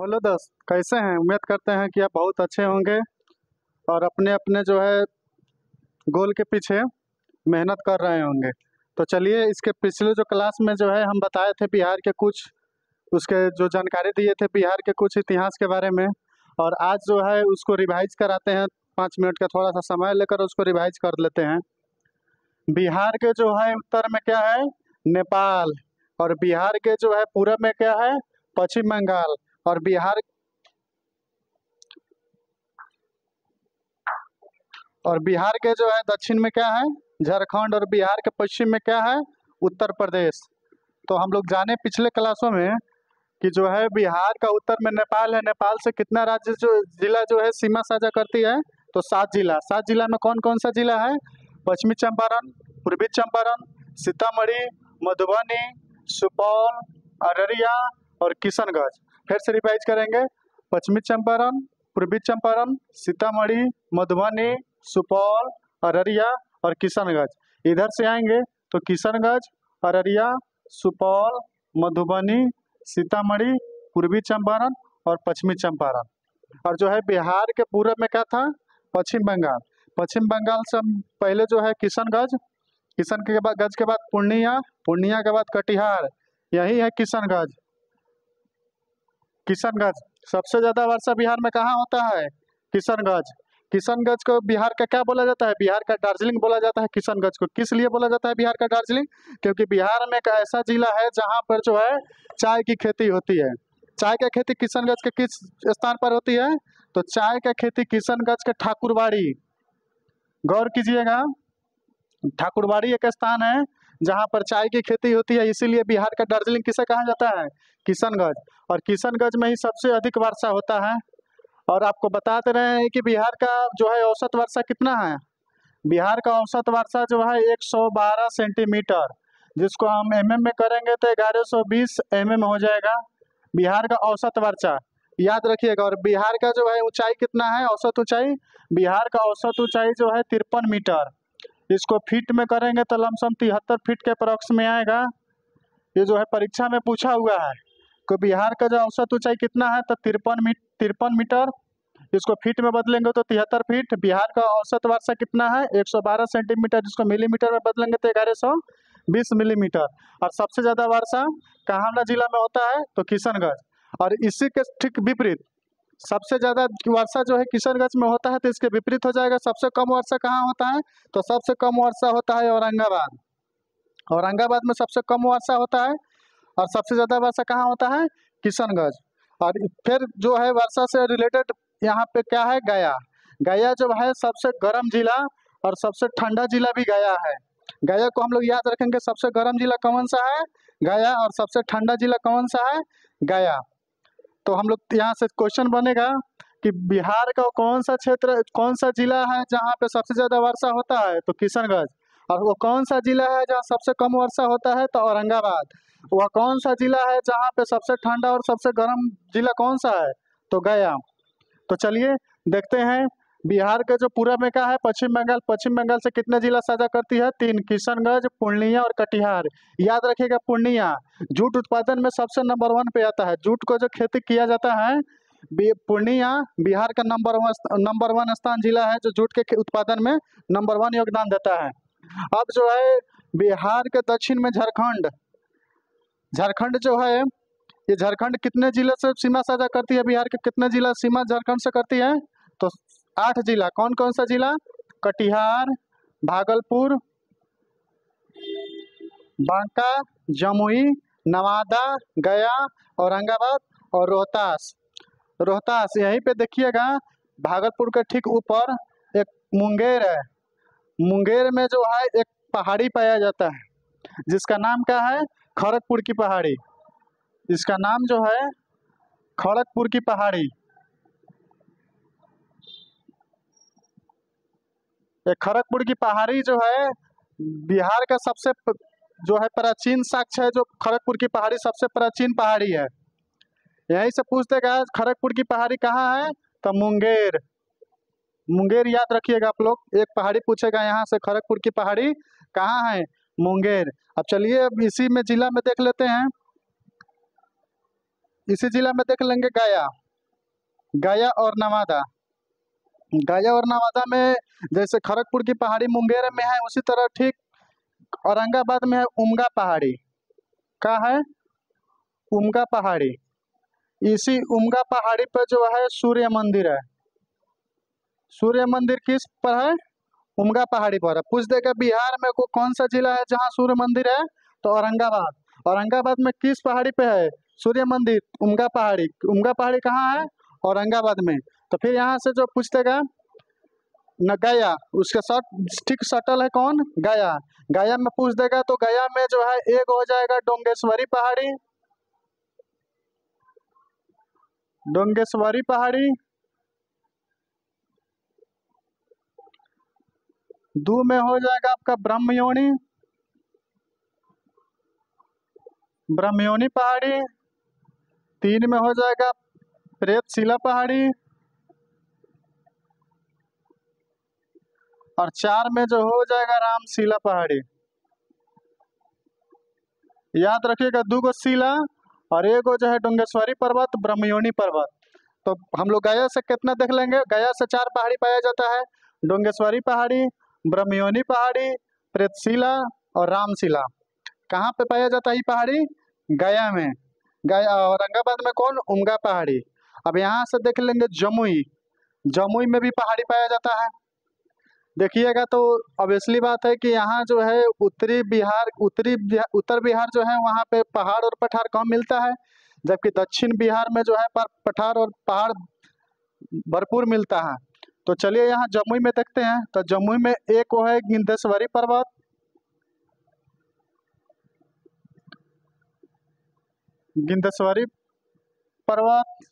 तो हेलो दोस्त, कैसे हैं? उम्मीद करते हैं कि आप बहुत अच्छे होंगे और अपने अपने जो है गोल के पीछे मेहनत कर रहे होंगे। तो चलिए, इसके पिछले जो क्लास में जो है हम बताए थे बिहार के कुछ, उसके जो जानकारी दिए थे बिहार के कुछ इतिहास के बारे में, और आज जो है उसको रिवाइज कराते हैं। 5 मिनट का थोड़ा सा समय लेकर उसको रिवाइज कर लेते हैं। बिहार के जो है उत्तर में क्या है? नेपाल। और बिहार के जो है पूरब में क्या है? पश्चिम बंगाल। और बिहार के जो है दक्षिण में क्या है? झारखंड। और बिहार के पश्चिम में क्या है? उत्तर प्रदेश। तो हम लोग जाने पिछले क्लासों में कि जो है बिहार का उत्तर में नेपाल है। नेपाल से कितना राज्य जो जिला जो है सीमा साझा करती है? तो 7 जिला। 7 जिला में कौन कौन सा जिला है? पश्चिमी चंपारण, पूर्वी चंपारण, सीतामढ़ी, मधुबनी, सुपौल, अररिया और किशनगंज। फिर से रिवाइज करेंगे। पश्चिमी चंपारण, पूर्वी चंपारण, सीतामढ़ी, मधुबनी, सुपौल, अररिया और किशनगंज। इधर से आएंगे तो किशनगंज, अररिया, सुपौल, मधुबनी, सीतामढ़ी, पूर्वी चंपारण और पश्चिमी चंपारण। और जो है बिहार के पूरब में क्या था? पश्चिम बंगाल। पश्चिम बंगाल से हम पहले जो है किशनगंज, किशन के बाद गंज के बाद पूर्णिया, पूर्णिया के बाद कटिहार, यही है किशनगंज। किशनगंज सबसे ज्यादा वर्षा बिहार में कहाँ होता है? किशनगंज। किशनगंज को बिहार का क्या बोला जाता है? बिहार का दार्जिलिंग बोला जाता है किशनगंज को। किस लिए बोला जाता है बिहार का दार्जिलिंग? क्योंकि बिहार में एक ऐसा जिला है जहाँ पर जो है चाय की खेती होती है। चाय का खेती किशनगंज के किस स्थान पर होती है? तो चाय का खेती किशनगंज के ठाकुरबाड़ी, गौर कीजिएगा, ठाकुरबाड़ी एक स्थान है जहाँ पर चाय की खेती होती है। इसीलिए बिहार का दार्जिलिंग किसे कहा जाता है? किशनगंज। और किशनगंज में ही सबसे अधिक वर्षा होता है। और आपको बताते रहे हैं कि बिहार का जो है औसत वर्षा कितना है? बिहार का औसत वर्षा जो है 112 सेंटीमीटर, जिसको हम एमएम में करेंगे तो 1120 एमएम हो जाएगा बिहार का औसत वर्षा। याद रखिएगा। और बिहार का जो है ऊंचाई कितना है? औसत ऊंचाई, बिहार का औसत ऊंचाई जो है 53 मीटर। इसको फीट में करेंगे तो लमसम 73 फीट के अप्रॉक्स में आएगा। ये जो है परीक्षा में पूछा हुआ है कि बिहार का जो औसत ऊंचाई कितना है? तो 53 मीटर। इसको फीट में बदलेंगे तो 73 फीट। बिहार का औसत वर्षा कितना है? 112 सेंटीमीटर। जिसको मिलीमीटर में बदलेंगे तो 1120 मिलीमीटर। और सबसे ज्यादा वर्षा कहाँ जिला में होता है? तो किशनगंज। और इसी के ठीक विपरीत सबसे ज्यादा वर्षा जो है किशनगंज में होता है, तो इसके विपरीत हो जाएगा। सबसे कम वर्षा कहाँ होता है? तो सबसे कम वर्षा होता है औरंगाबाद। औरंगाबाद में सबसे कम वर्षा होता है। और सबसे ज्यादा वर्षा कहाँ होता है? किशनगंज। और फिर जो है वर्षा से रिलेटेड यहाँ पे क्या है? गया। गया जो है सबसे गर्म जिला और सबसे ठंडा जिला भी गया है। गया को हम लोग याद रखेंगे। सबसे गर्म जिला कौन सा है? गया। और सबसे ठंडा जिला कौन सा है? गया। तो हम लोग यहाँ से क्वेश्चन बनेगा कि बिहार का कौन सा क्षेत्र, कौन सा जिला है जहाँ पे सबसे ज्यादा वर्षा होता है? तो किशनगंज। और वो कौन सा जिला है जहाँ सबसे कम वर्षा होता है? तो औरंगाबाद। वह कौन सा जिला है जहाँ पे सबसे ठंडा और सबसे गर्म जिला कौन सा है? तो गया। तो चलिए देखते हैं। बिहार के जो पूरब में क्या है? पश्चिम बंगाल। पश्चिम बंगाल से कितने जिला साझा करती है? 3, किशनगंज, पूर्णिया और कटिहार। याद रखिएगा पूर्णिया जूट उत्पादन में सबसे नंबर 1 पे आता है। जूट को जो खेती किया जाता है, पूर्णिया बिहार का नंबर 1 स्थान जिला है जो जूट के उत्पादन में नंबर 1 योगदान देता है। अब जो है बिहार के दक्षिण में झारखंड। झारखंड जो है, ये झारखंड कितने जिले से सीमा साझा करती है? बिहार के कितने जिला सीमा झारखंड से करती है? तो 8 जिला। कौन कौन सा जिला? कटिहार, भागलपुर, बांका, जमुई, नवादा, गया, औरंगाबाद और रोहतास। रोहतास यहीं पे देखिएगा, भागलपुर के ठीक ऊपर एक मुंगेर है। मुंगेर में जो है एक पहाड़ी पाया जाता है जिसका नाम क्या है? खड़गपुर की पहाड़ी। इसका नाम जो है खड़गपुर की पहाड़ी। ये खड़गपुर की पहाड़ी जो है बिहार का सबसे जो है प्राचीन साक्ष्य है। जो खड़गपुर की पहाड़ी सबसे प्राचीन पहाड़ी है। यहीं से पूछ देगा खड़गपुर की पहाड़ी कहाँ है? तो मुंगेर। मुंगेर याद रखिएगा आप लोग। एक पहाड़ी पूछेगा यहाँ से, खड़गपुर की पहाड़ी कहाँ है? मुंगेर। अब चलिए अब इसी में जिला में देख लेते हैं। इसी जिला में देख लेंगे गया, गया और नवादा। गया और नवादा में जैसे खड़गपुर की पहाड़ी मुंगेर में है, उसी तरह ठीक औरंगाबाद में है उमगा पहाड़ी। का है उमगा पहाड़ी। इसी उमगा पहाड़ी पर जो है सूर्य मंदिर है। सूर्य मंदिर किस पर है? उमगा पहाड़ी पर है। पूछ देगा बिहार में को कौन सा जिला है जहाँ सूर्य मंदिर है, तो औरंगाबाद। औरंगाबाद में किस पहाड़ी पे है सूर्य मंदिर? उमगा पहाड़ी। उमगा पहाड़ी कहाँ है? औरंगाबाद में। तो फिर यहाँ से जो पूछ देगा न गया, उसके साथ ठीक सटल है कौन? गया। गया में पूछ देगा तो गया में जो है एक हो जाएगा डोंगेश्वरी पहाड़ी, डोंगेश्वरी पहाड़ी। दो में हो जाएगा आपका ब्रह्मयोनी, ब्रह्मयोनी पहाड़ी। तीन में हो जाएगा प्रेतशिला पहाड़ी, और चार में जो हो जाएगा रामशिला पहाड़ी। याद रखिएगा, दो गो शिला और एक गो जो है डोंगेश्वरी पर्वत, ब्रह्मयोनी पर्वत। तो हम लोग गया से कितना देख लेंगे? गया से 4 पहाड़ी पाया जाता है, डोंगेश्वरी पहाड़ी, ब्रह्मयोनी पहाड़ी, प्रेतशिला और रामशिला। कहाँ पे पाया जाता है ये पहाड़ी? गया में। गया औरंगाबाद में कौन? उमगा पहाड़ी। अब यहाँ से देख लेंगे जमुई, जमुई में भी पहाड़ी पाया जाता है। देखिएगा तो ऑब्वियसली बात है कि यहाँ जो है उत्तर बिहार जो है वहाँ पे पहाड़ और पठार कम मिलता है, जबकि दक्षिण बिहार में जो है पठार और पहाड़ भरपूर मिलता है। तो चलिए यहाँ जमुई में देखते हैं। तो जमुई में एक वो है गिद्धेश्वरी पर्वत, गिद्धेश्वरी पर्वत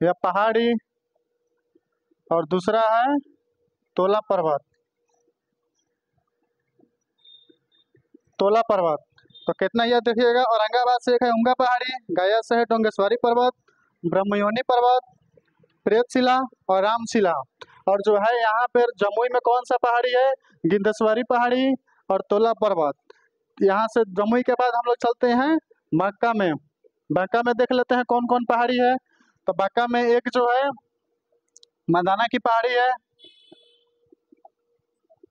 या पहाड़ी, और दूसरा है तोला पर्वत, तोला पर्वत। तो कितना यह देखिएगा, औरंगाबाद से एक है उमगा पहाड़ी, गया से है डोंगेश्वरी पर्वत, ब्रह्मयोनी पर्वत, प्रेतशिला और रामशिला। और जो है यहाँ पर जमुई में कौन सा पहाड़ी है? गिद्धेश्वरी पहाड़ी और तोला पर्वत। यहाँ से जमुई के बाद हम लोग चलते हैं बांका में। बांका में देख लेते हैं कौन कौन पहाड़ी है। तो बांका में एक जो है मंदाना की पहाड़ी है,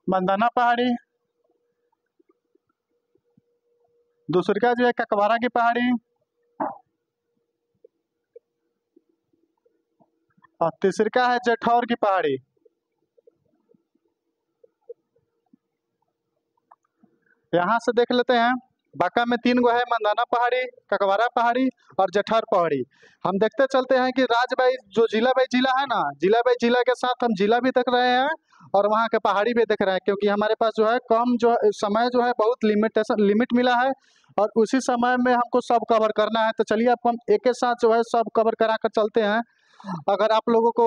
मंदाना पहाड़ी। दूसरी का जो है ककवारा की पहाड़ी, और तीसरी का है जेठौर की पहाड़ी। यहाँ से देख लेते हैं बांका में 3 गो है, मंदाना पहाड़ी, ककवारा पहाड़ी और जेठौर पहाड़ी। हम देखते चलते हैं कि राज्य जो जिला बाई जिला है ना, जिला बाई जिला के साथ हम जिला भी देख रहे हैं और वहाँ के पहाड़ी भी देख रहे हैं, क्योंकि हमारे पास जो है कम जो समय जो है बहुत लिमिट मिला है, और उसी समय में हमको सब कवर करना है। तो चलिए आपको हम एक साथ जो है सब कवर करा कर चलते हैं। अगर आप लोगों को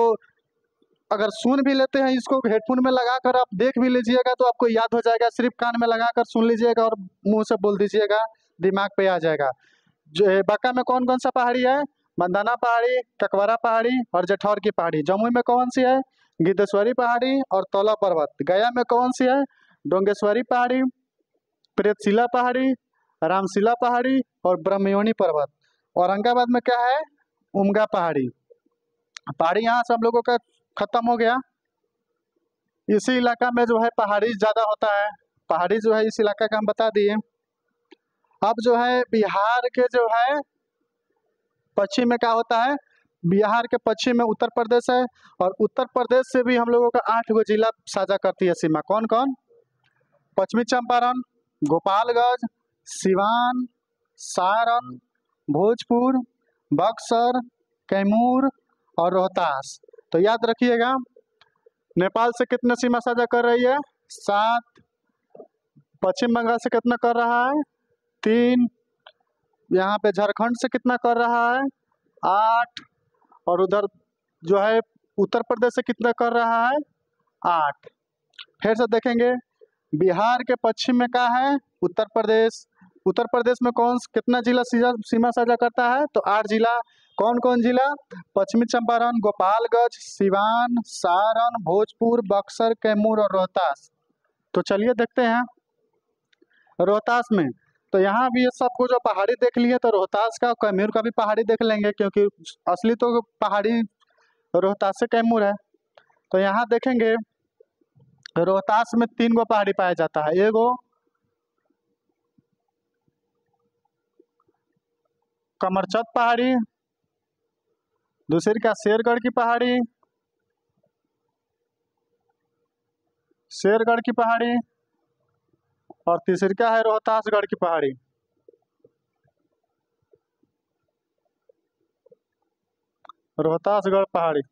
अगर सुन भी लेते हैं इसको हेडफोन में लगा कर आप देख भी लीजिएगा तो आपको याद हो जाएगा, सिर्फ कान में लगा कर सुन लीजिएगा और मुंह से बोल दीजिएगा, दिमाग पे आ जाएगा। जो बांका में कौन कौन सा पहाड़ी है? मंदाना पहाड़ी, ककवारा पहाड़ी और जेठौर की पहाड़ी। जमुई में कौन सी है? गिद्धेश्वरी पहाड़ी और तोला पर्वत। गया में कौन सी है? डोंगेश्वरी पहाड़ी, प्रेतशिला पहाड़ी, रामशिला पहाड़ी और ब्रह्मयोनी पर्वत। औरंगाबाद में क्या है? उमगा पहाड़ी। पहाड़ी यहाँ से हम लोगों का खत्म हो गया। इसी इलाका में जो है पहाड़ी ज़्यादा होता है, पहाड़ी जो है इस इलाका का हम बता दिए। अब जो है बिहार के जो है पश्चिम में क्या होता है? बिहार के पश्चिम में उत्तर प्रदेश है, और उत्तर प्रदेश से भी हम लोगों का 8 गो जिला साझा करती है सीमा। कौन कौन? पश्चिमी चंपारण, गोपालगंज, सिवान, सारण, भोजपुर, बक्सर, कैमूर और रोहतास। तो याद रखिएगा, नेपाल से कितने सीमा साझा कर रही है? 7। पश्चिम बंगाल से कितना कर रहा है? 3। यहाँ पे झारखंड से कितना कर रहा है? 8। और उधर जो है उत्तर प्रदेश से कितना कर रहा है? 8। फिर से देखेंगे, बिहार के पश्चिम में क्या है? उत्तर प्रदेश। उत्तर प्रदेश में कितना जिला सीमा साझा करता है? तो 8 जिला। कौन कौन जिला? पश्चिमी चंपारण, गोपालगंज, सिवान, सारण, भोजपुर, बक्सर, कैमूर और रोहतास। तो चलिए देखते हैं रोहतास में। तो यहाँ भी ये सबको जो पहाड़ी देख लिए, तो रोहतास का कैमूर का भी पहाड़ी देख लेंगे, क्योंकि असली तो पहाड़ी रोहतास से कैमूर है। तो यहाँ देखेंगे रोहतास में 3 गो पहाड़ी पाया जाता है। एगो कमरचक पहाड़ी, दूसरी का शेरगढ़ की पहाड़ी, शेरगढ़ की पहाड़ी, और तीसरी का है रोहतासगढ़ की पहाड़ी। रोहतासगढ़ पहाड़ी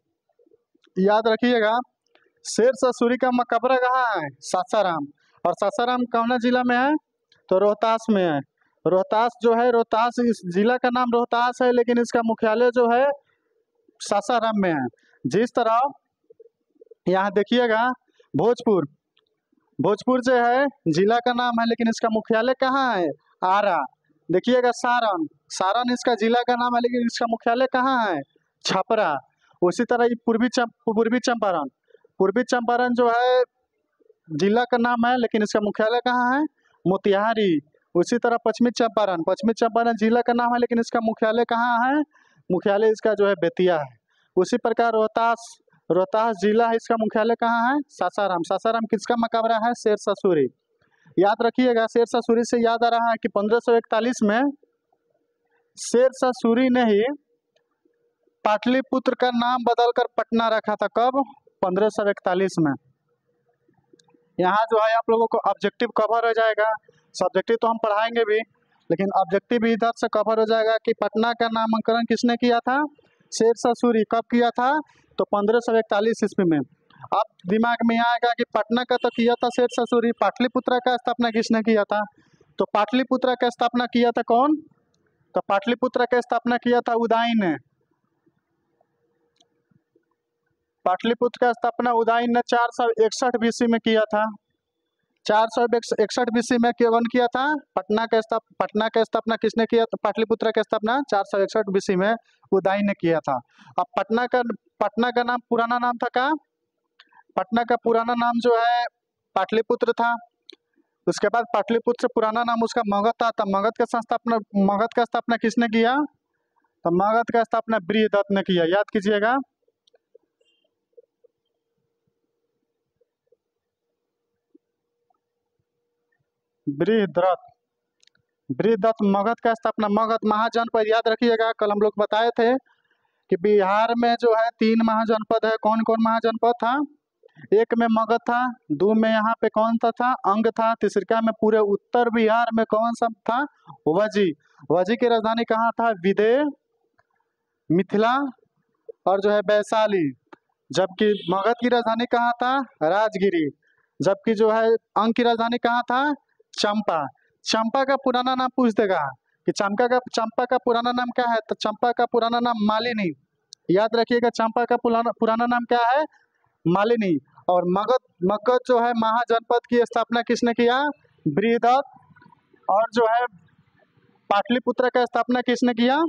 याद रखिएगा। शेरशाह सूरी का मकबरा कहाँ है? सासाराम। और सासाराम कौन जिला में है? तो रोहतास में है। रोहतास जो है, रोहतास इस जिला का नाम रोहतास है, लेकिन इसका मुख्यालय जो है सासाराम में है। जिस तरह यहाँ देखिएगा भोजपुर, भोजपुर जो है जिला का नाम है, लेकिन इसका मुख्यालय कहाँ है? आरा। देखिएगा सारण, सारण इसका जिला का नाम है, लेकिन इसका मुख्यालय कहाँ है? छपरा। उसी तरह ये पूर्वी चंपारण, पूर्वी चंपारण जो है जिला का नाम है, लेकिन इसका मुख्यालय कहाँ है? मोतिहारी। उसी तरह पश्चिमी चंपारण जिला का नाम है, लेकिन इसका मुख्यालय कहाँ है? मुख्यालय इसका जो है बेतिया है। उसी प्रकार रोहतास जिला है, इसका मुख्यालय कहाँ है? सासाराम। सासाराम किसका मकबरा है? शेरशाह सूरी। याद रखिएगा, शेरशाह सूरी से याद आ रहा है कि 1541 में शेरशाह सूरी ने ही पाटलिपुत्र का नाम बदलकर पटना रखा था। कब? 1541 में। यहाँ जो है आप लोगों को ऑब्जेक्टिव कवर हो जाएगा। सब्जेक्टिव तो हम पढ़ाएंगे भी, लेकिन ऑब्जेक्टिव भी इधर से कवर हो जाएगा कि पटना का नामकरण किसने किया था? शेरशाह सूरी। कब किया था? तो 1541 ईस्वी में। अब दिमाग में आएगा कि पटना का तो किया था शेरशाह सूरी, पाटलिपुत्र का स्थापना किसने किया था? तो पाटलिपुत्र का स्थापना किया था कौन? तो पाटलिपुत्र का स्थापना किया था उदयन ने। पाटलिपुत्र का स्थापना उदयन ने 461 बीसी में किया था। 461 बीसी में कौन किया था? पटना का स्थापना किसने किया था? पाटलिपुत्र का स्थापना 461 बीसी में उदयन ने किया था। अब पटना का नाम, पुराना नाम था क्या? पटना का पुराना नाम जो है पाटलिपुत्र था। उसके बाद पाटलिपुत्र से पुराना नाम उसका मगध था। तब मगध का स्थापना किसने किया? तो मगध का स्थापना बृहदत्त ने किया। याद कीजिएगा। बृहदत्त मगध का स्थापना, मगध महाजनपद। याद रखिएगा, कल हम लोग बताए थे कि बिहार में जो है 3 महाजनपद है। कौन कौन महाजनपद था? एक में मगध था, 2 में यहाँ पे कौन था? अंग था। तीसरा में पूरे उत्तर बिहार में कौन सा था? वजी। वजी की राजधानी कहाँ था? विदेह, मिथिला और जो है वैशाली। जबकि मगध की राजधानी कहाँ था? राजगिरी। जबकि जो है अंग की राजधानी कहाँ था? चंपा। चंपा का पुराना नाम पूछ देगा कि चंपा का पुराना नाम क्या है? तो चंपा का पुराना नाम मालिनी। याद रखिएगा, चंपा का पुराना नाम क्या है? मालिनी। और मगध जो है महाजनपद की स्थापना किसने किया? बृहदत्त। और जो है पाटलिपुत्र का स्थापना किसने किया?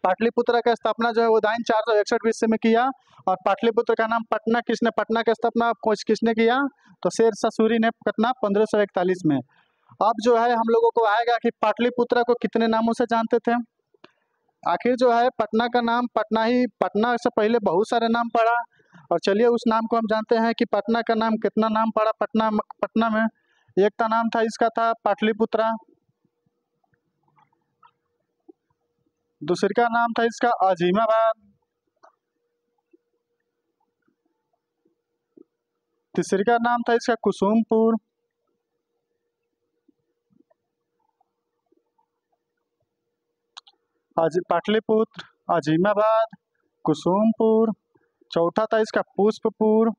पाटलिपुत्र का स्थापना जो है उदयन 461 बीसी में किया। और पाटलिपुत्र का नाम पटना का स्थापना किसने किया? तो शेरशाह सूरी ने। कितना? 1541 में। अब जो है हम लोगों को आएगा कि पाटलिपुत्र को कितने नामों से जानते थे। आखिर जो है पटना का नाम पटना से पहले बहुत सारे नाम पड़ा। और चलिए उस नाम को हम जानते हैं कि पटना का नाम कितना नाम पड़ा पटना में। एक का नाम था, इसका था पाटलिपुत्रा। दूसरे का नाम था इसका अजीमाबाद। तीसरे का नाम था इसका कुसुमपुर। पाटलिपुत्र, अजीमाबाद, कुसुमपुर। चौथा था इसका पुष्पपुर।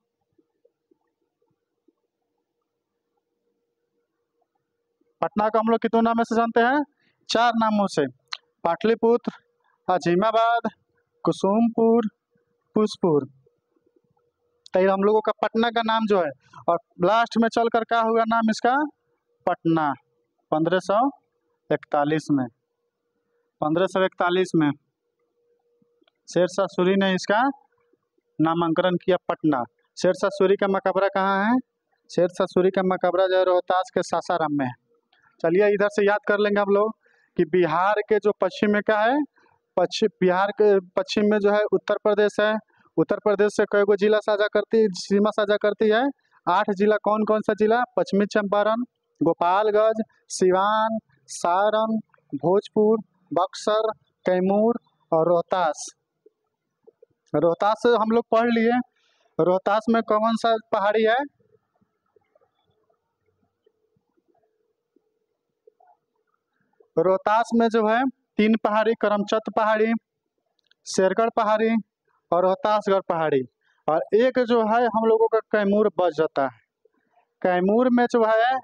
पटना को हम लोग कितने नामों से जानते हैं? 4 नामों से। पाटलिपुत्र, अजीमाबाद, कुसुमपुर, पुष्पपुर। तो हम लोगों का पटना का नाम जो है, और लास्ट में चलकर क्या हुआ नाम इसका? पटना। 1541 में। 1541 में शेरशाह सूरी ने इसका नामांकन किया पटना। शेरशाह सूरी का मकबरा कहाँ है? शेरशाह सूरी का मकबरा जो है रोहतास के सासाराम में है। चलिए इधर से याद कर लेंगे हम लोग कि बिहार के जो पश्चिम में क्या है, बिहार के पश्चिम में जो है उत्तर प्रदेश है। उत्तर प्रदेश से कई गो जिला साझा करती, सीमा साझा करती है। 8 जिला, कौन कौन सा जिला? पश्चिमी चंपारण, गोपालगंज, सिवान, सारण, भोजपुर, बक्सर, कैमूर और रोहतास। रोहतास से हम लोग पढ़ लिए। रोहतास में कौन सा पहाड़ी है? रोहतास में जो है 3 पहाड़ी, करमचद पहाड़ी, शेरगढ़ पहाड़ी और रोहतासगढ़ पहाड़ी। और एक जो है हम लोगों का कैमूर बच जाता है। कैमूर में जो है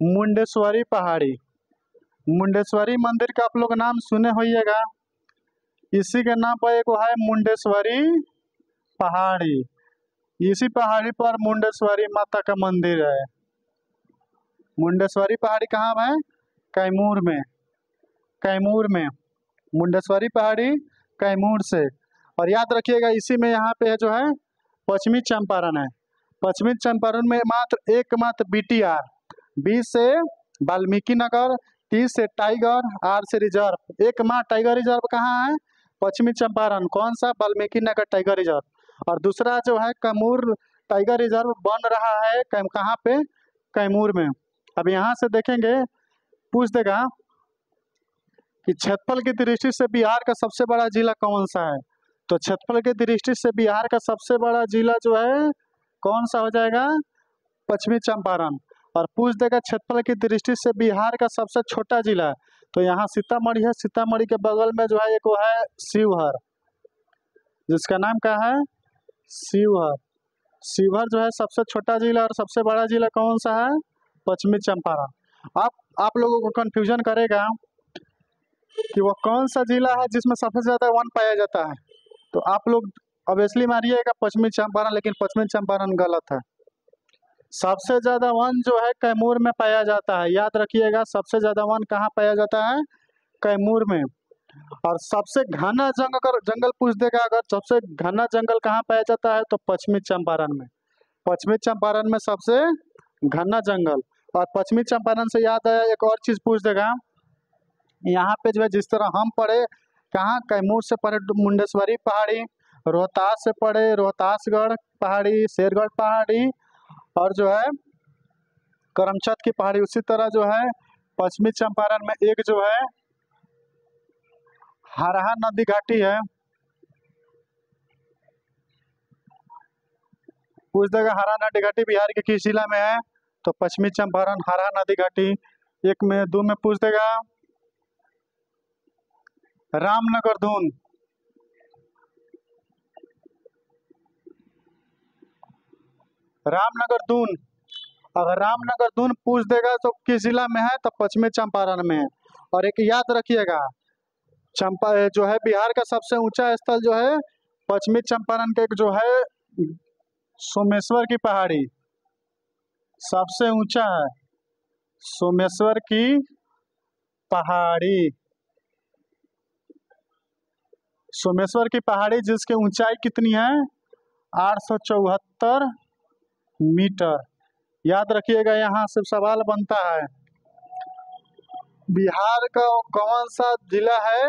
मुंडेश्वरी पहाड़ी, मुंडेश्वरी मंदिर का आप लोग नाम सुने होइएगा। इसी के नाम पर एक है मुंडेश्वरी पहाड़ी। इसी पहाड़ी पर मुंडेश्वरी माता का मंदिर है। मुंडेश्वरी पहाड़ी कहाँ है? कैमूर में। कैमूर में मुंडेश्वरी पहाड़ी, कैमूर से। और याद रखिएगा इसी में यहाँ पे जो है पश्चिमी चंपारण है। पश्चिमी चंपारण में एकमात्र BTR, B से वाल्मीकि नगर, T से टाइगर, R से रिजर्व। एकमात्र टाइगर रिजर्व कहाँ है? पश्चिमी चंपारण। कौन सा? Valmiki Nagar tiger reserve. और दूसरा जो है कैमूर टाइगर रिजर्व बन रहा है कहाँ पे? कैमूर में। अब यहाँ से देखेंगे, पूछ देगा कि क्षेत्रफल की दृष्टि से बिहार का सबसे बड़ा जिला कौन सा है? तो क्षेत्रफल की दृष्टि से बिहार का सबसे बड़ा जिला जो है कौन सा हो जाएगा? पश्चिमी चंपारण। और पूछ देगा क्षेत्रफल की दृष्टि से बिहार का सबसे छोटा जिला, तो यहाँ सीतामढ़ी है। सीतामढ़ी के बगल में जो है एक वो है शिवहर, जिसका नाम क्या है? शिवहर। शिवहर जो है सबसे छोटा जिला, और सबसे बड़ा जिला कौन सा है? पश्चिमी चंपारण। आप लोगों को कंफ्यूजन करेगा कि वो कौन सा जिला है जिसमें सबसे ज्यादा वन पाया जाता है। तो आप लोग ऑब्वियसली मारिएगा पश्चिमी चंपारण, लेकिन पश्चिमी चंपारण गलत है। सबसे ज्यादा वन जो है कैमूर में पाया जाता है। याद रखिएगा, सबसे ज्यादा वन कहाँ पाया जाता है? कैमूर में। और सबसे घना जंगल पूछ देगा अगर, सबसे घना जंगल कहाँ पाया जाता है? तो पश्चिमी चंपारण में। पश्चिमी चंपारण में सबसे घना जंगल। और पश्चिमी चंपारण से याद आया, एक और चीज पूछ देगा। यहाँ पे जो है जिस तरह हम पढ़े, कहाँ? कैमूर से पढ़े मुंडेश्वरी पहाड़ी, रोहतास से पढ़े रोहतासगढ़ पहाड़ी, शेरगढ़ पहाड़ी और जो है करमचद की पहाड़ी। उसी तरह जो है पश्चिमी चंपारण में एक जो है हरहा नदी घाटी है। पूछ देगा हरहा नदी घाटी बिहार के किस जिला में है? तो पश्चिमी चंपारण, हरहा नदी घाटी। 1 में 2 में पूछ देगा रामनगर दून। रामनगर दून, अगर रामनगर दून पूछ देगा तो किस जिला में है? तो पश्चिमी चंपारण में है। और एक याद रखिएगा, जो है बिहार का सबसे ऊंचा स्थल जो है पश्चिमी चंपारण के जो है सोमेश्वर की पहाड़ी सबसे ऊंचा है। सोमेश्वर की पहाड़ी, सोमेश्वर की पहाड़ी जिसकी ऊंचाई कितनी है? 874 मीटर। याद रखिएगा, यहाँ से सवाल बनता है बिहार का कौन सा जिला है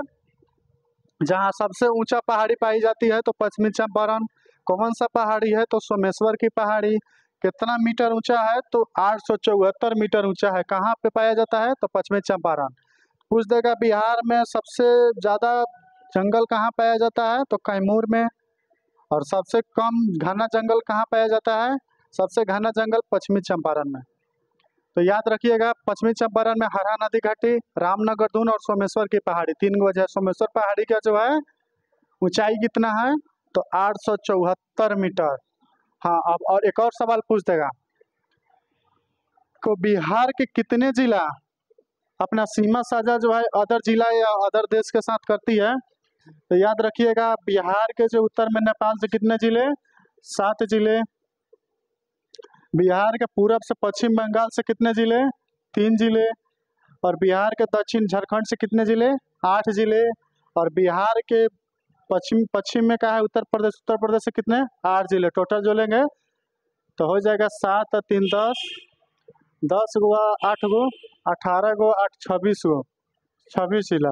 जहाँ सबसे ऊंचा पहाड़ी पाई जाती है? तो पश्चिमी चंपारण। कौन सा पहाड़ी है? तो सोमेश्वर की पहाड़ी। कितना मीटर ऊंचा है? तो 874 मीटर ऊंचा है। कहाँ पे पाया जाता है? तो पश्चिमी चंपारण। पूछ देगा बिहार में सबसे ज्यादा जंगल कहाँ पाया जाता है? तो कैमूर में। और सबसे कम घना जंगल कहाँ पाया जाता है? सबसे घना जंगल पश्चिमी चंपारण में। तो याद रखिएगा, पश्चिमी चंपारण में हरहा नदी घाटी, रामनगर दून और सोमेश्वर की पहाड़ी। 3 वजह। सोमेश्वर पहाड़ी का जो है ऊंचाई कितना है? तो 874 मीटर। हाँ, अब और एक और सवाल पूछ देगा को बिहार के कितने जिला अपना सीमा साझा जो है अदर जिला या अदर देश के साथ करती है? तो याद रखिएगा, बिहार के जो उत्तर में नेपाल से कितने जिले? 7 जिले। बिहार के पूरब से पश्चिम बंगाल से कितने जिले? 3 जिले। और बिहार के दक्षिण झारखंड से कितने जिले? 8 जिले। और बिहार के पश्चिम में क्या है? उत्तर प्रदेश। उत्तर प्रदेश से कितने? 8 जिले। टोटल जो लेंगे तो हो जाएगा 7 और 3 10, 10 हुआ 8 गो, 18 गो 8 26 गो, 26 जिला।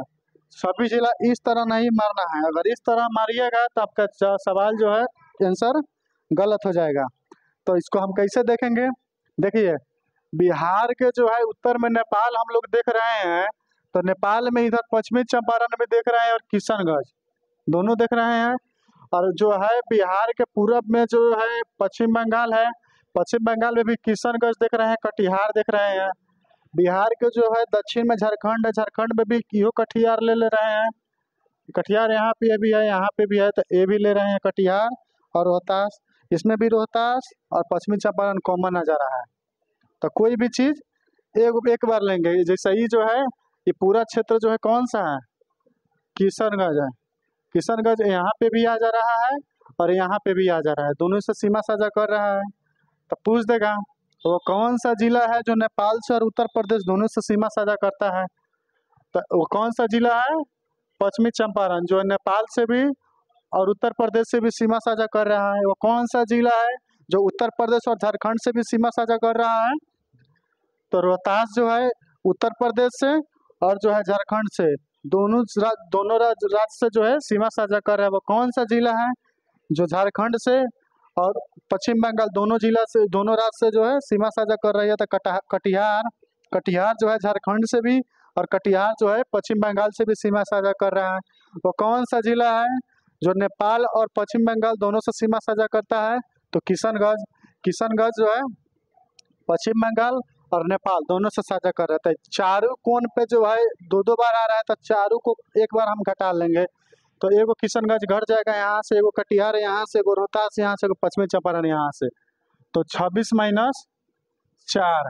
26 जिला इस तरह नहीं मारना है, अगर इस तरह मारिएगा तो आपका सवाल जो है आंसर गलत हो जाएगा। तो इसको हम कैसे देखेंगे, देखिए बिहार के जो है उत्तर में नेपाल हम लोग देख रहे हैं, तो नेपाल में इधर पश्चिमी चंपारण में देख रहे हैं और किशनगंज दोनों देख रहे हैं। और जो है बिहार के पूरब में जो है पश्चिम बंगाल है, पश्चिम बंगाल में भी किशनगंज देख रहे हैं, कटिहार देख रहे हैं। बिहार के जो है दक्षिण में झारखंड है, झारखंड में भी इहो कटिहार ले ले रहे हैं, कटिहार यहाँ पे भी है, यहाँ पे भी है, तो ये भी ले रहे हैं कटिहार और रोहतास, इसमें भी रोहतास और पश्चिमी चंपारण कॉमन नजर आ रहा है। तो कोई भी चीज एक बार लेंगे, जैसे ही जो है ये पूरा क्षेत्र जो है कौन सा है, किशनगंज है। किशनगंज यहाँ पे भी आ जा रहा है और यहाँ पे भी आ जा रहा है, दोनों से सीमा साझा कर रहा है। तो पूछ देगा वो कौन सा जिला है जो नेपाल से और उत्तर प्रदेश दोनों से सीमा साझा करता है, तो वो कौन सा जिला है, पश्चिमी चंपारण, जो नेपाल से भी और उत्तर प्रदेश से भी सीमा साझा कर रहा है। वो कौन सा जिला है जो उत्तर प्रदेश और झारखंड से भी सीमा साझा कर रहा है, तो रोहतास जो है उत्तर प्रदेश से और जो है झारखंड से दोनों राज्य से जो है सीमा साझा कर रहा है। वो कौन सा जिला है जो झारखंड से और पश्चिम बंगाल दोनों जिला से, दोनों राज्य से जो है सीमा साझा कर रही है, तो कटिहार, कटिहार जो है झारखंड से भी और कटिहार जो है पश्चिम बंगाल से भी सीमा साझा कर रहा है। वो कौन सा जिला है जो नेपाल और पश्चिम बंगाल दोनों से सीमा साझा करता है, तो किशनगंज। किशनगंज जो है पश्चिम बंगाल और नेपाल दोनों से साझा कर रहा था। चारों कोण पे जो है दो दो बार आ रहा है, तो चारों को एक बार हम घटा लेंगे, तो एगो किशनगंज घट जाएगा यहाँ से, एगो कटिहार यहाँ से, एगो रोहतास यहाँ से, एगो पश्चिमी चंपारण यहाँ से, तो 26 माइनस 4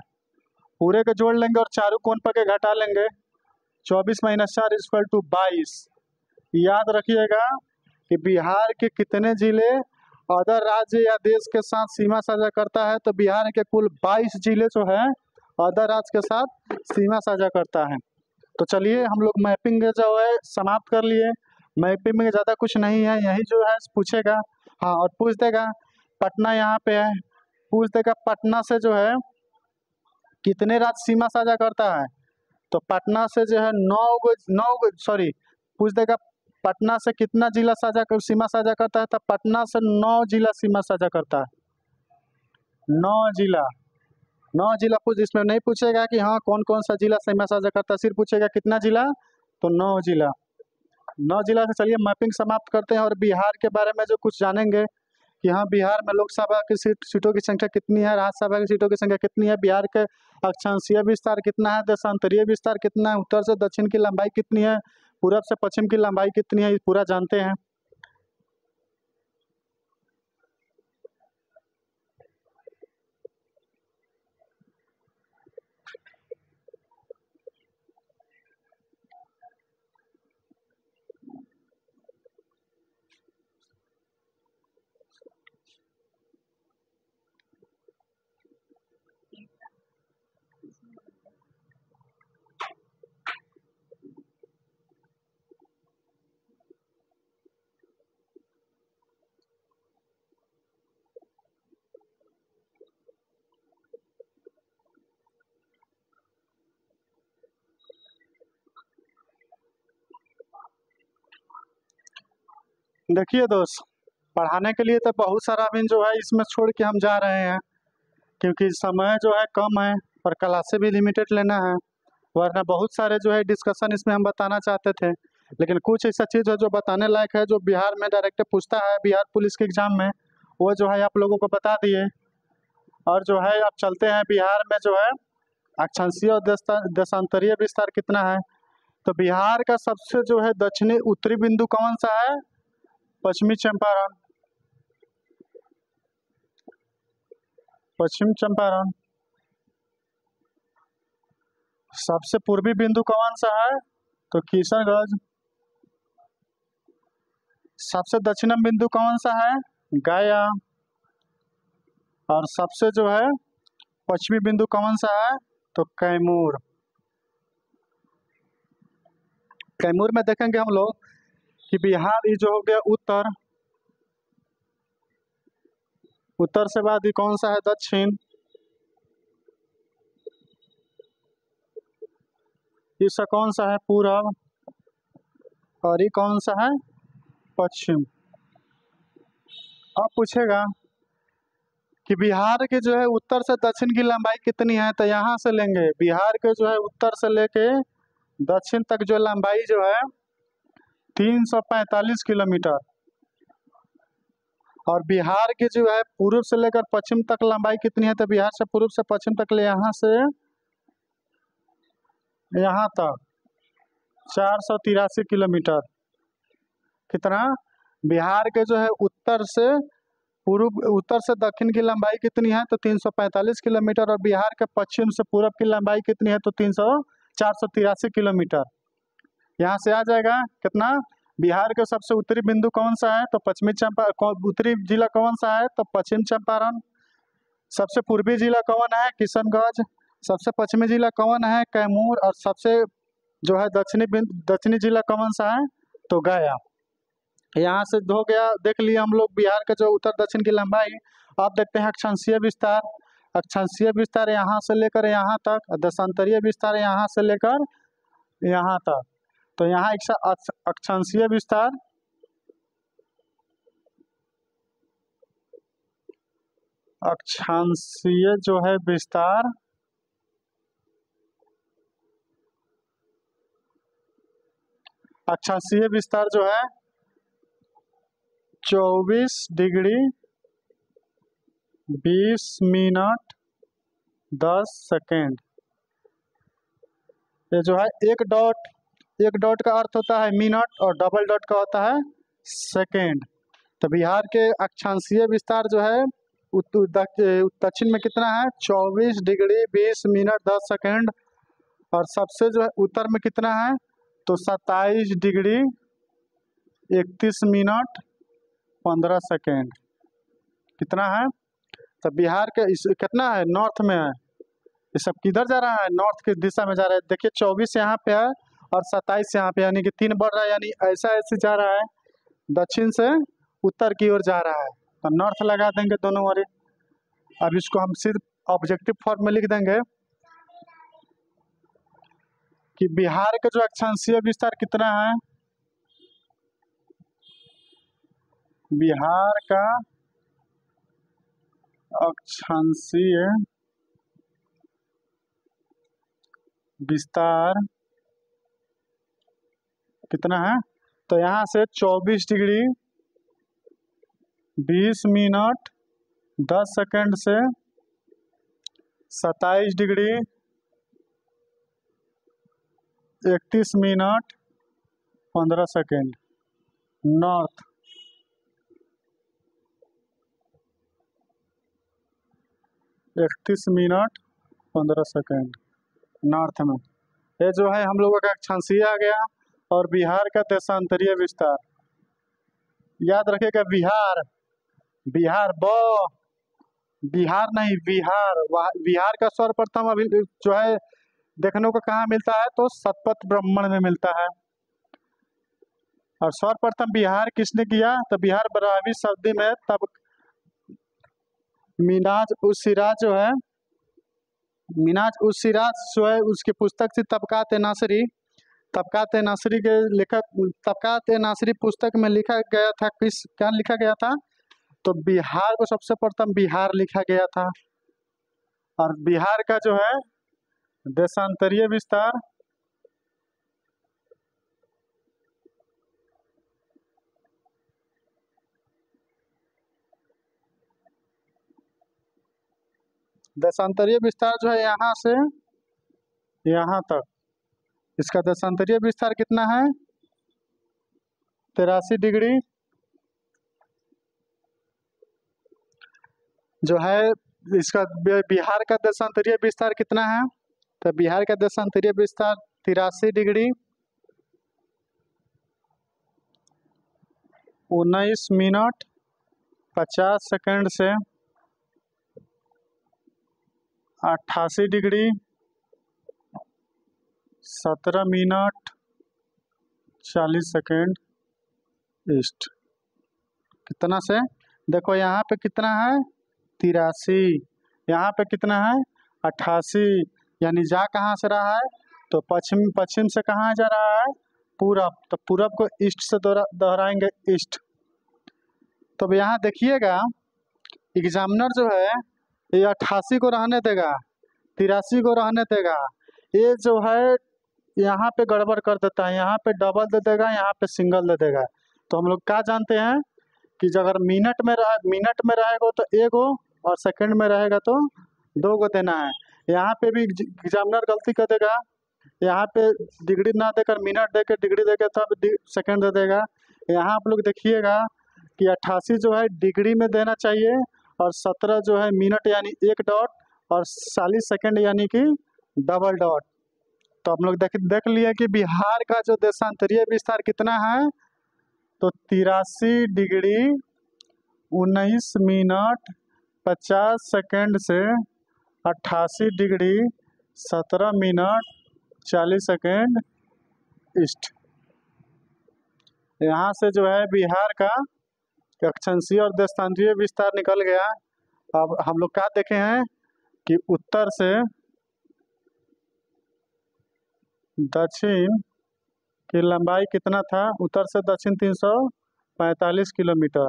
पूरे के जोड़ लेंगे और चारों कोण पर के घटा लेंगे। 24 माइनस 4 इक्वल टू 22। याद रखिएगा कि बिहार के कितने जिले अदर राज्य या देश के साथ सीमा साझा करता है, तो बिहार के कुल 22 जिले जो है अदर राज्य के साथ सीमा साझा करता है। तो चलिए हम लोग मैपिंग जो है समाप्त कर लिए। मैपिंग में ज़्यादा कुछ नहीं है, यही जो है पूछेगा, हाँ और पूछ देगा पटना यहाँ पे है, पूछ देगा पटना से जो है कितने राज्य सीमा साझा करता है, तो पटना से जो है 9 सॉरी पूछ देगा पटना से कितना जिला सीमा साझा करता है, तो पटना से 9 जिला सीमा साझा करता है, 9 जिला पूछ, इसमें नहीं पूछेगा कि हाँ कौन कौन सा जिला सीमा साझा करता है, सिर्फ पूछेगा कितना जिला, तो 9 जिला। 9 जिला से चलिए मैपिंग समाप्त करते हैं और बिहार के बारे में जो कुछ जानेंगे कि हाँ बिहार में लोकसभा की सीटों की संख्या कितनी है, राज्यसभा की सीटों की संख्या कितनी है, बिहार के अक्षांशीय विस्तार कितना है, देशांतरीय विस्तार कितना है, उत्तर से दक्षिण की लंबाई कितनी है, पूरब से पश्चिम की लंबाई कितनी है, ये पूरा जानते हैं। देखिए दोस्त, पढ़ाने के लिए तो बहुत सारा अभी जो है इसमें छोड़ के हम जा रहे हैं, क्योंकि समय जो है कम है और क्लासें भी लिमिटेड लेना है, वरना बहुत सारे जो है डिस्कशन इसमें हम बताना चाहते थे, लेकिन कुछ ऐसा चीज़ है जो बताने लायक है, जो बिहार में डायरेक्ट पूछता है बिहार पुलिस के एग्जाम में, वो जो है आप लोगों को बता दिए। और जो है अब चलते हैं बिहार में जो है अक्षांशीय और देशांतरीय विस्तार कितना है, तो बिहार का सबसे जो है दक्षिणी उत्तरी बिंदु कौन सा है, पश्चिमी चंपारण, पश्चिम चंपारण। सबसे पूर्वी बिंदु कौन सा है, तो किशनगंज। सबसे दक्षिणम बिंदु कौन सा है, गया। और सबसे जो है पश्चिमी बिंदु कौन सा है, तो कैमूर। कैमूर में देखेंगे हम लोग कि बिहार ये जो हो गया उत्तर, उत्तर से बाद ये कौन सा है, दक्षिण। इसका कौन सा है पूरब और ये कौन सा है पश्चिम। अब पूछेगा कि बिहार के जो है उत्तर से दक्षिण की लंबाई कितनी है, तो यहाँ से लेंगे बिहार के जो है उत्तर से लेके दक्षिण तक जो लंबाई जो है 345 किलोमीटर, और बिहार की जो है पूर्व से लेकर पश्चिम तक लंबाई कितनी है, तो बिहार से पूर्व से पश्चिम तक ले यहाँ से यहाँ तक 483 किलोमीटर। कितना? बिहार के जो है उत्तर से दक्षिण की लंबाई कितनी है, तो 345 किलोमीटर, और बिहार के पश्चिम से पूर्व की लंबाई कितनी है, तो 483 किलोमीटर। यहाँ से आ जाएगा कितना। बिहार के सबसे उत्तरी बिंदु कौन सा है, तो उत्तरी जिला कौन सा है, तो पश्चिम चंपारण। सबसे पूर्वी जिला कौन है, किशनगंज। सबसे पश्चिमी जिला कौन है, कैमूर। और सबसे जो है दक्षिणी जिला कौन सा है, तो गया। यहाँ से हो गया, देख लिया हम लोग बिहार का जो उत्तर दक्षिण की लंबाई। अब देखते हैं अक्षांशीय विस्तार। अक्षांशीय विस्तार यहाँ से लेकर यहाँ तक, देशांतरीय विस्तार यहाँ से लेकर यहाँ तक। तो यहाँ अक्षांशीय विस्तार जो है विस्तार अक्षांशीय विस्तार जो है 24 डिग्री 20 मिनट 10 सेकेंड। ये जो है एक डॉट का अर्थ होता है मिनट और डबल डॉट का होता है सेकेंड। तो बिहार के अक्षांशीय विस्तार जो है दक्षिण में कितना है, 24 डिग्री 20 मिनट 10 सेकेंड। और सबसे जो है उत्तर में कितना है, तो 27 डिग्री 31 मिनट 15 सेकेंड। कितना है, तो बिहार के कितना है, नॉर्थ में है। ये सब किधर जा रहा है, नॉर्थ की दिशा में जा रहा है। देखिए 24 यहाँ पे है और 27 यहाँ पे, यानी कि 3 बढ़ रहा है, यानी ऐसे जा रहा है, दक्षिण से उत्तर की ओर जा रहा है। तो नॉर्थ लगा देंगे दोनों ओर। अब इसको हम सिर्फ ऑब्जेक्टिव फॉर्म में लिख देंगे कि बिहार का जो अक्षांशीय विस्तार कितना है, बिहार का अक्षांशीय विस्तार कितना है, तो यहाँ से 24 डिग्री 20 मिनट 10 सेकेंड से 27 degree 31 minute 15 second north. 31 minute 15 second north में। ये जो है हम लोगों का अक्षांशीय आ गया। और बिहार का देशांतरीय विस्तार याद रखिएगा, बिहार नहीं, बिहार का सर्वप्रथम अभी जो है देखने को कहाँ मिलता है, तो शतपथ ब्राह्मण में मिलता है। और सर्वप्रथम बिहार किसने किया, तो बिहार 12वीं शताब्दी में तब मिनाज उस सिराज जो है उसकी पुस्तक थी तबकात नासरी के लेखक तबकात नासरी पुस्तक में लिखा गया था, क्या लिखा गया था, तो बिहार को सबसे प्रथम बिहार लिखा गया था। और बिहार का जो है देशांतरीय विस्तार जो है यहाँ से यहाँ तक, इसका देशांतरीय विस्तार कितना है, 83 डिग्री जो है इसका। बिहार का देशांतरीय विस्तार कितना है, तो बिहार का देशांतरीय विस्तार 83 डिग्री 19 मिनट 50 सेकंड से 88 डिग्री 17 मिनट 40 सेकंड ईस्ट। कितना से, देखो यहाँ पे कितना है 83, यहाँ पे कितना है 88, यानी जा कहाँ से रहा है, तो पश्चिम पश्चिम से कहाँ जा रहा है, पूरब, तो पूरब को ईस्ट से दोहराएंगे ईस्ट। तो अब यहाँ देखिएगा एग्जामिनर जो है ये 88 को रहने देगा, 83 को रहने देगा, ये जो है यहाँ पे गड़बड़ कर देता है, यहाँ पे डबल दे देगा, यहाँ पे सिंगल दे देगा। तो हम लोग क्या जानते हैं कि जो अगर मिनट में रहेगा तो एगो और सेकंड में रहेगा तो 2 को देना है। यहाँ पे भी एग्जामिनर गलती कर देगा, यहाँ पे डिग्री ना देकर मिनट देकर डिग्री देकर तब सेकंड दे देगा। यहाँ आप लोग देखिएगा कि 88 जो है डिग्री में देना चाहिए और 17 जो है मिनट यानी 1 डॉट और 40 सेकंड यानी कि डबल डॉट। तो हम लोग देख लिए कि बिहार का जो देशांतरीय विस्तार कितना है, तो 83 डिग्री 19 मिनट 50 सेकंड से 88 डिग्री 17 मिनट 40 सेकंड ईस्ट। यहाँ से जो है बिहार का अक्षांशीय और देशांतरीय विस्तार निकल गया। अब हम लोग क्या देखे हैं कि उत्तर से दक्षिण की लंबाई कितना था, उत्तर से दक्षिण 345 किलोमीटर।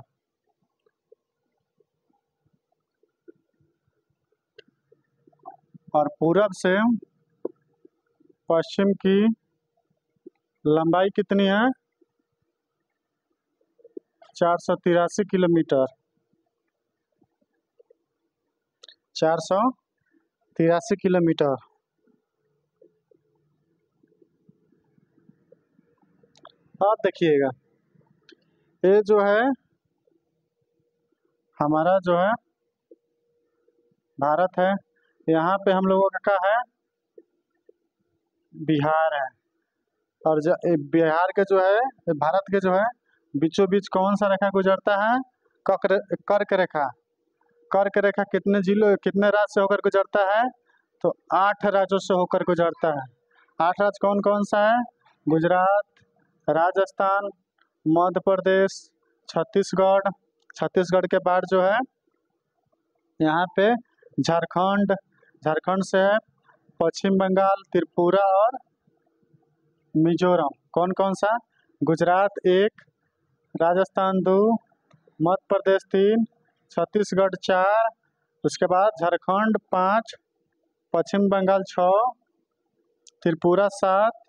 और पूरब से पश्चिम की लंबाई कितनी है, 483 किलोमीटर, 483 किलोमीटर। अब देखिएगा ये जो है हमारा जो है भारत है, यहाँ पे हम लोगों का क्या है, बिहार है। और जो बिहार के जो है भारत के जो है बीचों बीच कौन सा रेखा गुजरता है, कर्क रेखा। कर्क रेखा कितने जिलों कितने राज्य से होकर गुजरता है, तो 8 राज्यों से होकर गुजरता है। 8 राज्य कौन कौन सा है, गुजरात, राजस्थान, मध्य प्रदेश, छत्तीसगढ़। छत्तीसगढ़ के बाद जो है यहाँ पे झारखंड, झारखंड से है पश्चिम बंगाल, त्रिपुरा और मिजोरम। कौन कौन सा, गुजरात 1, राजस्थान 2, मध्य प्रदेश 3, छत्तीसगढ़ 4, उसके बाद झारखंड 5, पश्चिम बंगाल 6, त्रिपुरा 7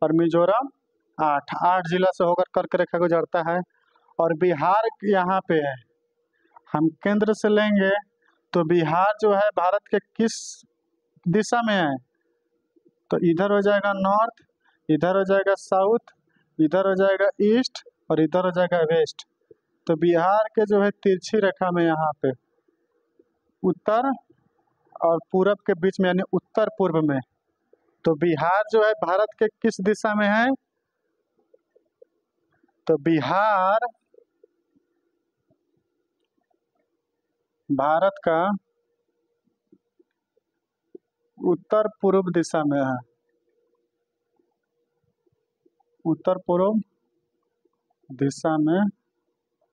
और मिजोरम 8। 8 जिला से होकर कर्क रेखा गुजरता है। और बिहार यहाँ पे है, हम केंद्र से लेंगे तो बिहार जो है भारत के किस दिशा में है, तो इधर हो जाएगा नॉर्थ, इधर हो जाएगा साउथ, इधर हो जाएगा ईस्ट और इधर हो जाएगा वेस्ट। तो बिहार के जो है तिरछी रेखा में यहाँ पे उत्तर और पूरब के बीच में यानी उत्तर पूर्व में। तो बिहार जो है भारत के किस दिशा में है, तो बिहार भारत का उत्तर पूर्व दिशा में है, उत्तर पूर्व दिशा में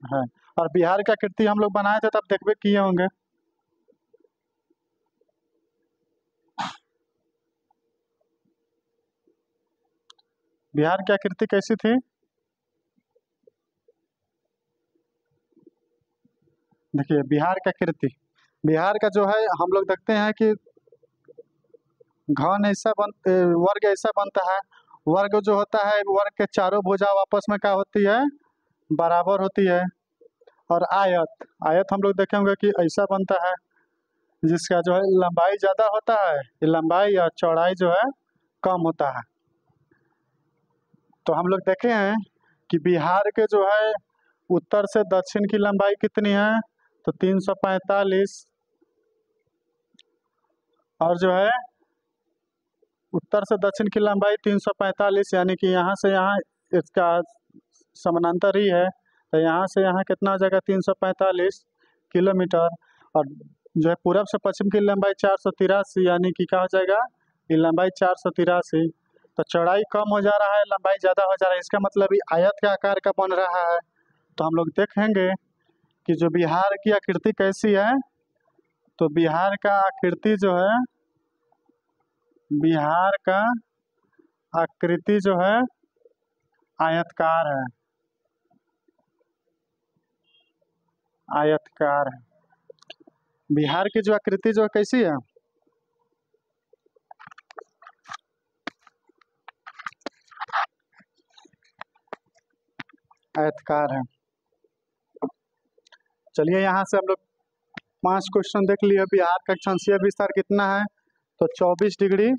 है। और बिहार का आकृति हम लोग बनाए थे तब देखबे किए होंगे। बिहार की आकृति कैसी थी, देखिए बिहार का आकृति, बिहार का जो है हम लोग देखते हैं कि घन ऐसा वर्ग ऐसा बनता है। वर्ग जो होता है, वर्ग के चारों भुजा आपस में क्या होती है, बराबर होती है। और आयत, आयत हम लोग देखेंगे कि ऐसा बनता है जिसका जो है लंबाई ज़्यादा होता है, लंबाई और चौड़ाई जो है कम होता है। तो हम लोग देखे हैं कि बिहार के जो है उत्तर से दक्षिण की लंबाई कितनी है, तो 345। और जो है उत्तर से दक्षिण की लंबाई 345 यानी कि यहाँ से यहाँ इसका समानांतर ही है। तो यहाँ से यहाँ कितना हो जाएगा, 345 किलोमीटर। और जो है पूरब से पश्चिम की लंबाई 483 यानी कि क्या हो जाएगा, ये लंबाई 483। तो चौड़ाई कम हो जा रहा है, लंबाई ज़्यादा हो जा रहा है, इसका मतलब ये आयत के आकार का बन रहा है। तो हम लोग देखेंगे कि जो बिहार की आकृति कैसी है, तो बिहार का आकृति जो है, बिहार का आकृति जो है आयतकार है, आयतकार है। बिहार की जो आकृति जो है कैसी है, आयतकार है। चलिए यहाँ से हम लोग 5 क्वेश्चन देख लिए। बिहार का अक्षांशीय विस्तार कितना है, तो 24 डिग्री।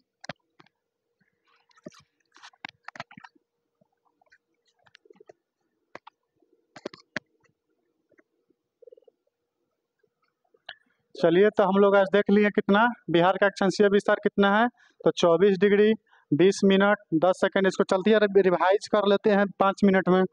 चलिए तो हम लोग आज देख लिए कितना बिहार का अक्षांशीय विस्तार कितना है, तो 24 डिग्री 20 मिनट 10 सेकंड। इसको चलती है रिवाइज कर लेते हैं 5 मिनट में।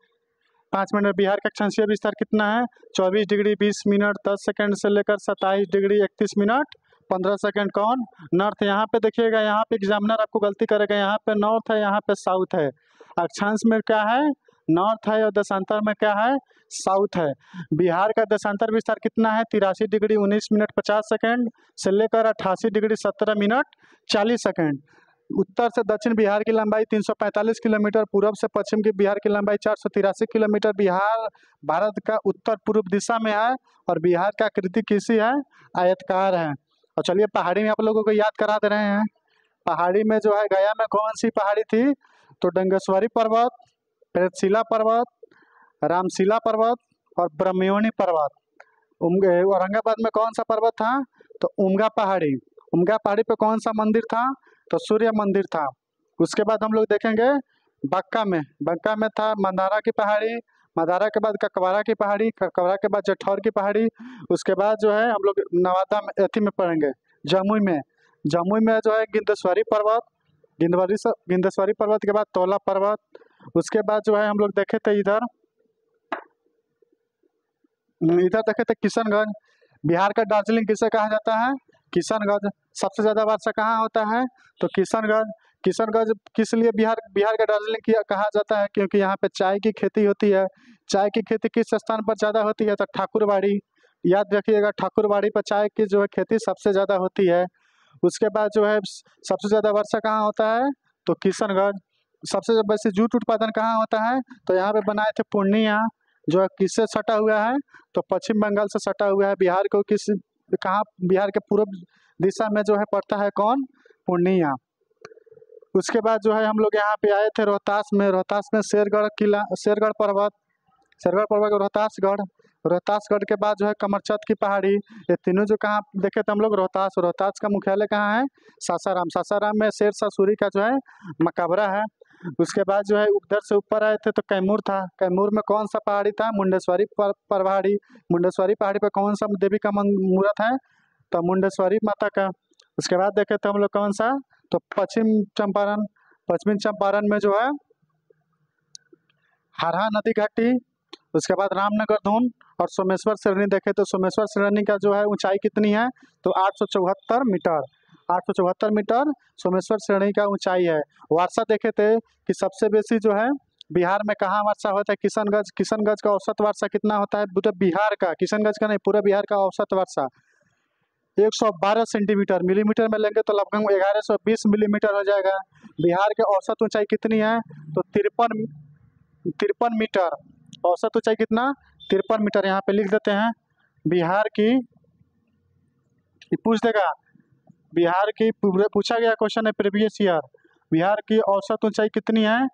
5 मिनट बिहार का अक्षांशीय विस्तार कितना है, 24 डिग्री 20 मिनट 10 सेकंड से लेकर 27 डिग्री 31 मिनट 15 सेकंड। कौन, नॉर्थ। यहाँ पे देखिएगा, यहाँ पे एग्जामिनर आपको गलती करेगा, यहाँ पे नॉर्थ है, यहाँ पे साउथ है। अक्षांश में क्या है, नॉर्थ है, और देशांतर में क्या है, साउथ है। बिहार का देशांतर विस्तार कितना है, 83 डिग्री 19 मिनट 50 सेकंड से लेकर 88 डिग्री 17 मिनट 40 सेकंड। उत्तर से दक्षिण बिहार की लंबाई 345 किलोमीटर, पूर्व से पश्चिम की बिहार की लंबाई 483 किलोमीटर। बिहार भारत का उत्तर पूर्व दिशा में है और बिहार का आकृति कैसी है, आयतकार है। और चलिए पहाड़ी में आप लोगों को याद करा दे रहे हैं। पहाड़ी में जो है गया में कौन सी पहाड़ी थी, तो डंगेश्वरी पर्वत, प्रेतशिला पर्वत, रामशिला पर्वत और ब्रह्मयोनी पर्वत। औरंगाबाद में कौन सा पर्वत था, तो उमगा पहाड़ी। उमगा पहाड़ी पे कौन सा मंदिर था, तो सूर्य मंदिर था। उसके बाद हम लोग देखेंगे बंका में था मंदारा की पहाड़ी, मंदारा के बाद ककवारा की पहाड़ी, ककवारा के बाद जठौर की पहाड़ी। उसके बाद जो है हम लोग नवादा में अथी में पढ़ेंगे, जमुई में जो है गिद्धेश्वरी पर्वत, गिद्धेश्वरी पर्वत के बाद तोला पर्वत। उसके बाद जो है हम लोग देखे थे इधर देखे थे किशनगंज। बिहार का दार्जिलिंग किसे कहा जाता है, किशनगंज। सबसे ज्यादा वर्षा कहाँ होता है, तो किशनगंज। किशनगंज किस लिए बिहार का दार्जिलिंग किया कहा जाता है, क्योंकि यहाँ पे चाय की खेती होती है। चाय की खेती किस स्थान पर ज्यादा होती है, तो ठाकुरबाड़ी। याद रखिएगा, ठाकुरबाड़ी पर चाय की जो है खेती सबसे ज्यादा होती है। उसके बाद जो है सबसे ज्यादा वर्षा कहाँ होता है, तो किशनगंज। सबसे वैसे जूट उत्पादन कहाँ होता है, तो यहाँ पे बनाए थे पूर्णिया, जो है किससे सटा हुआ है, तो पश्चिम बंगाल से सटा हुआ है। बिहार को किस कहाँ, बिहार के पूर्व दिशा में जो है पड़ता है कौन, पूर्णिया। उसके बाद जो है हम लोग यहाँ पे आए थे रोहतास में शेरगढ़ किला, शेरगढ़ पर्वत रोहतासगढ़ के बाद जो है कमरचंद की पहाड़ी। ये तीनों जो कहाँ देखे थे हम लोग, रोहतास का मुख्यालय कहाँ है, सासाराम में शेरशाह सूरी का जो है मकबरा है। उसके बाद जो है उधर से ऊपर आए थे तो कैमूर था। कैमूर में कौन सा पहाड़ी था, मुंडेश्वरी पहाड़ी। मुंडेश्वरी पहाड़ी पर कौन सा देवी का मूर्त है, तो मुंडेश्वरी माता का। उसके बाद देखे थे हम लोग कौन सा, तो पश्चिमी चंपारण में जो है हरहा नदी घाटी। उसके बाद रामनगर धून और सोमेश्वर श्रेणी देखे तो सोमेश्वर श्रेणी का जो है ऊंचाई कितनी है, तो 874 मीटर। 874 मीटर सोमेश्वर श्रेणी का ऊंचाई है। वर्षा देखे थे कि सबसे बेसी जो है बिहार में कहाँ वर्षा होता है, किशनगंज का औसत वर्षा कितना होता है, पूरे बिहार का, किशनगंज का नहीं, पूरे बिहार का औसत वर्षा 112 सेंटीमीटर। मिलीमीटर में लेंगे तो लगभग 1120 मिलीमीटर हो जाएगा। बिहार के औसत ऊंचाई कितनी है, तो 53 मीटर। औसत ऊंचाई कितना, 53 मीटर। यहाँ पे लिख देते हैं बिहार की, पूछ देगा बिहार की, पूछा गया क्वेश्चन है प्रीवियस ईयर, बिहार की औसत ऊंचाई कितनी है,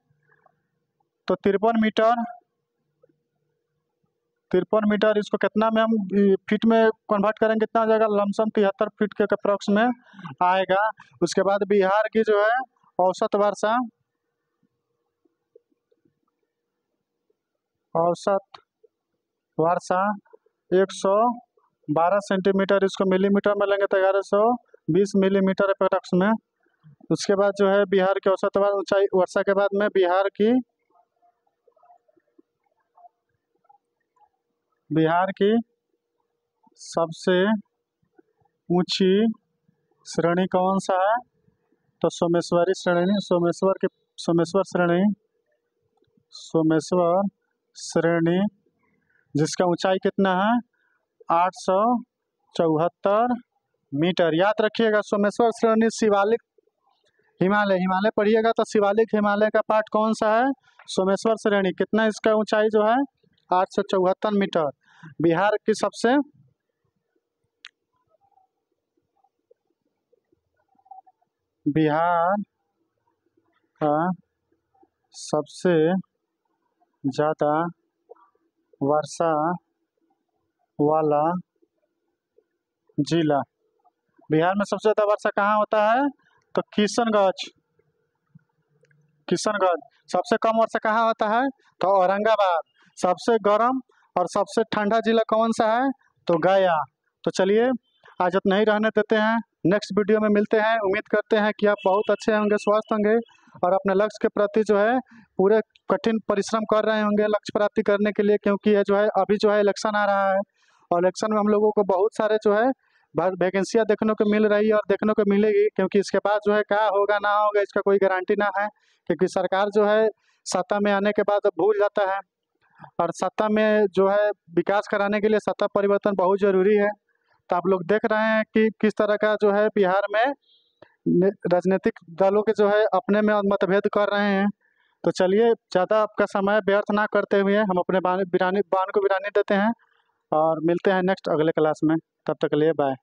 तो 53 मीटर। 53 मीटर, इसको कितना में हम फीट में कन्वर्ट करेंगे, कितना हो जाएगा, लमसम 73 फीट के अप्रॉक्स में आएगा। उसके बाद बिहार की जो है औसत वर्षा 112 सेंटीमीटर। इसको मिलीमीटर में लेंगे तो 1120 मिलीमीटर अप्रॉक्स में। उसके बाद जो है बिहार की औसत ऊंचाई वर्षा के बाद में बिहार की सबसे ऊंची श्रेणी कौन सा है, तो सोमेश्वर श्रेणी, जिसका ऊंचाई कितना है, 874 मीटर। याद रखिएगा सोमेश्वर श्रेणी हिमालय, हिमालय पढ़िएगा तो शिवालिक हिमालय का पार्ट कौन सा है? सोमेश्वर श्रेणी। कितना इसका ऊंचाई जो है? 874 मीटर। बिहार की सबसे बिहार का सबसे ज़्यादा वर्षा वाला जिला। बिहार में सबसे ज़्यादा वर्षा कहाँ होता है? तो किशनगंज। किशनगंज। सबसे कम वर्षा कहाँ होता है? तो औरंगाबाद। सबसे गर्म और सबसे ठंडा जिला कौन सा है? तो गया। तो चलिए आज इतना ही रहने देते हैं, नेक्स्ट वीडियो में मिलते हैं। उम्मीद करते हैं कि आप बहुत अच्छे होंगे, स्वस्थ होंगे और अपने लक्ष्य के प्रति जो है पूरे कठिन परिश्रम कर रहे होंगे लक्ष्य प्राप्ति करने के लिए, क्योंकि ये जो है अभी जो है इलेक्शन आ रहा है और इलेक्शन में हम लोगों को बहुत सारे जो है वैकेंसियाँ देखने को मिल रही है और देखने को मिलेगी, क्योंकि इसके बाद जो है क्या होगा ना होगा इसका कोई गारंटी ना है, क्योंकि सरकार जो है सत्ता में आने के बाद भूल जाता है और सत्ता में जो है विकास कराने के लिए सत्ता परिवर्तन बहुत ज़रूरी है। तो आप लोग देख रहे हैं कि किस तरह का जो है बिहार में राजनीतिक दलों के जो है अपने में मतभेद कर रहे हैं। तो चलिए ज़्यादा आपका समय व्यर्थ ना करते हुए हम अपने बान को वीरानी देते हैं और मिलते हैं नेक्स्ट अगले क्लास में। तब तक के लिए बाय।